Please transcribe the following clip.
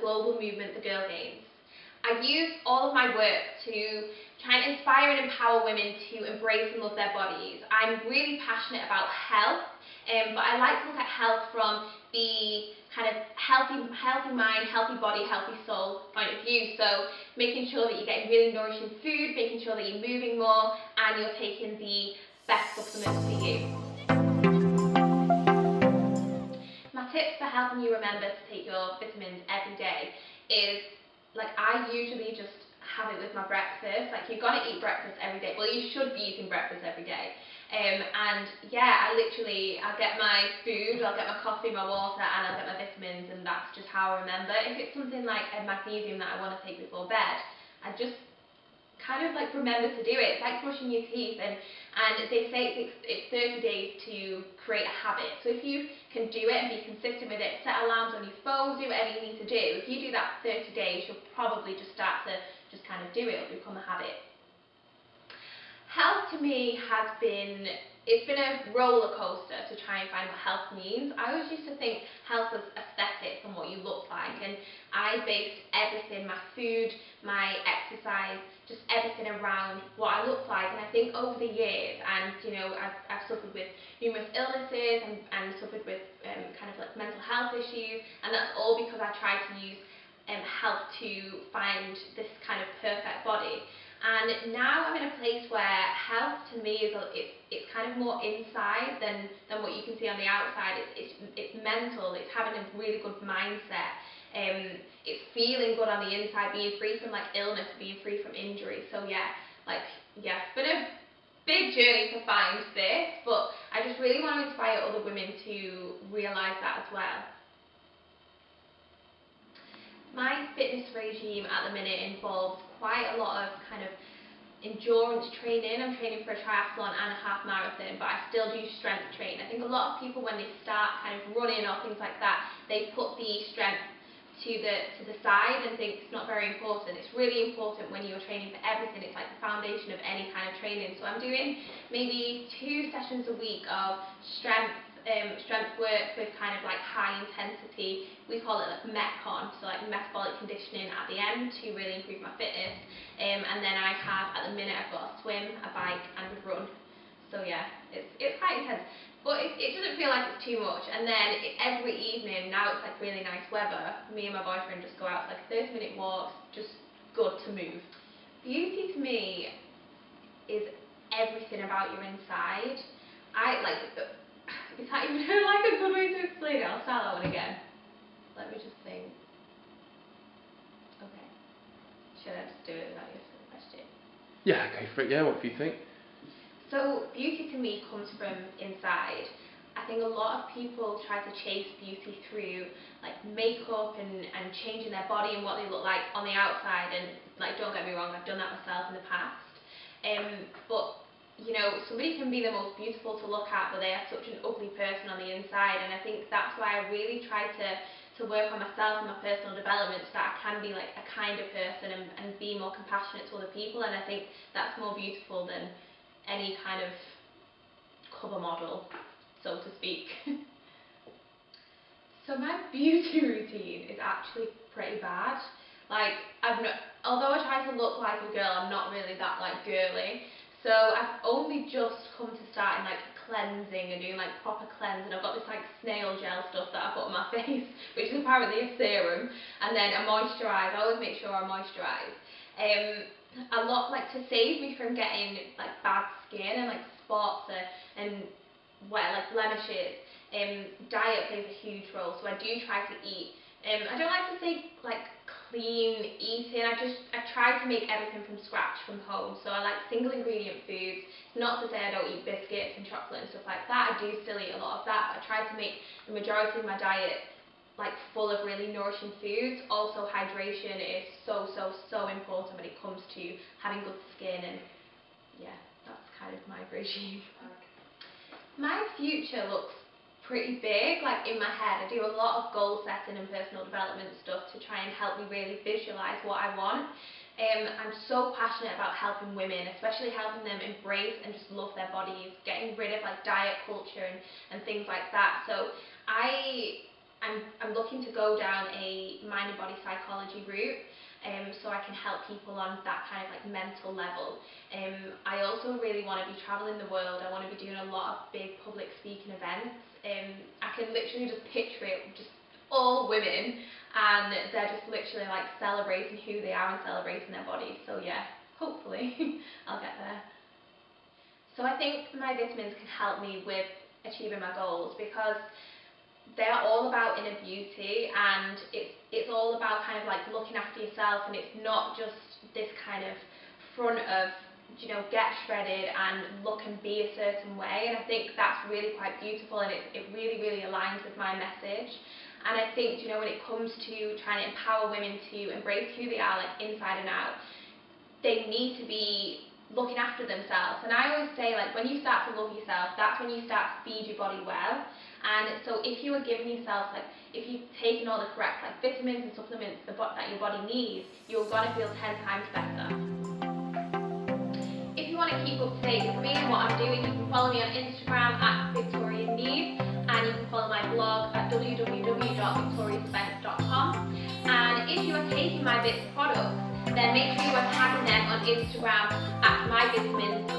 global movement, the Girl Games. I use all of my work to try and inspire and empower women to embrace and love their bodies. I'm really passionate about health, but I like to look at health from the kind of healthy mind, healthy body, healthy soul point of view. So making sure that you're getting really nourishing food, making sure that you're moving more, and you're taking the best supplements for you. My tips for helping you remember to take your vitamins every day is, like, I usually just have it with my breakfast. Like, you're gonna eat breakfast every day. Well, you should be eating breakfast every day. And yeah, I'll get my food, I'll get my coffee, my water, and I'll get my vitamins, and that's just how I remember. If it's something like a magnesium that I want to take before bed, I just kind of like remember to do it. It's like brushing your teeth, and they say it's 30 days to create a habit. So if you can do it and be consistent with it, set alarms on your phone, do whatever you need to do. If you do that for 30 days, you'll probably just start to just kind of do it. It'll become a habit. Health to me it's been a roller coaster to try and find what health means. I always used to think health was aesthetics and what you look like, and I based everything, my food, my exercise, just everything around what I look like. And I think over the years, and I've suffered with numerous illnesses and suffered with kind of like mental health issues, and that's all because I tried to use health to find this kind of perfect body. And now I'm in a place where health to me it's kind of more inside than what you can see on the outside. It's mental. It's having a really good mindset. It's feeling good on the inside, being free from like illness, being free from injury. So it's been a big journey to find this, but I just really want to inspire other women to realise that as well. My fitness regime at the minute involves quite a lot of kind of endurance training. I'm training for a triathlon and a half marathon, but I still do strength training. I think a lot of people, when they start kind of running or things like that, they put the strength to the side and think it's not very important. It's really important when you're training for everything. It's like the foundation of any kind of training. So I'm doing maybe 2 sessions a week of strength work with kind of like high intensity. We call it like metcon, so like metabolic conditioning at the end to really improve my fitness. And then I have, at the minute, I've got a swim, a bike, and a run. So yeah, it's quite intense, but it doesn't feel like it's too much. And then every evening, now it's like really nice weather, me and my boyfriend just go out for like 30-minute walks, just good to move. Beauty to me is everything about your inside. Is that even like a good way to explain it? I'll start that one again. Let me just think. Okay. Should I just do it without you asking the question? Yeah, go for it. Yeah, what do you think? So beauty to me comes from inside. I think a lot of people try to chase beauty through like makeup and changing their body and what they look like on the outside, and like, don't get me wrong, I've done that myself in the past. But somebody can be the most beautiful to look at, but they are such an ugly person on the inside. And I think that's why I really try to work on myself and my personal development, so that I can be like a kinder person and be more compassionate to other people. And I think that's more beautiful than any kind of cover model, so to speak. So my beauty routine is actually pretty bad. Like, although I try to look like a girl, I'm not really that like girly. So I've only just come to starting like cleansing and doing like proper cleanse, and I've got this like snail gel stuff that I put on my face, which is apparently a serum, and then I moisturise. I always make sure I moisturise. A lot, like, to save me from getting like bad skin and like spots and like blemishes. Diet plays a huge role, so I do try to eat. I don't like to say like clean eating. I try to make everything from scratch from home. So I like single ingredient foods. Not to say I don't eat biscuits and chocolate and stuff like that. I do still eat a lot of that, but I try to make the majority of my diet like full of really nourishing foods. Also, hydration is so important when it comes to having good skin, and yeah, that's kind of my regime. My future looks pretty big, like in my head. I do a lot of goal setting and personal development stuff to try and help me really visualise what I want. I'm so passionate about helping women, especially helping them embrace and just love their bodies, getting rid of like diet culture and things like that. So I'm looking to go down a mind and body psychology route. So I can help people on that kind of like mental level. I also really want to be travelling the world. I want to be doing a lot of big public speaking events. I can literally just picture it, just all women, and they're just literally like celebrating who they are and celebrating their bodies. So yeah, hopefully I'll get there. So I think my vitamins can help me with achieving my goals, because they're all about inner beauty, and it's all about kind of like looking after yourself, and it's not just this kind of front of, you know, get shredded and look and be a certain way. And I think that's really quite beautiful, and it really, really aligns with my message. And I think, you know, when it comes to trying to empower women to embrace who they are, like inside and out, they need to be looking after themselves. And I always say, like, when you start to love yourself, that's when you start to feed your body well. And so if you are giving yourself, like, if you've taken all the correct like vitamins and supplements that your body needs, you're going to feel 10 times better. If you want to keep up to date with me and what I'm doing, you can follow me on Instagram at @VictoriaNiamh, and you can follow my blog at www.victoriaspence.com. And if you are taking my Vits products, then make sure you are tagging them on Instagram at myvitamins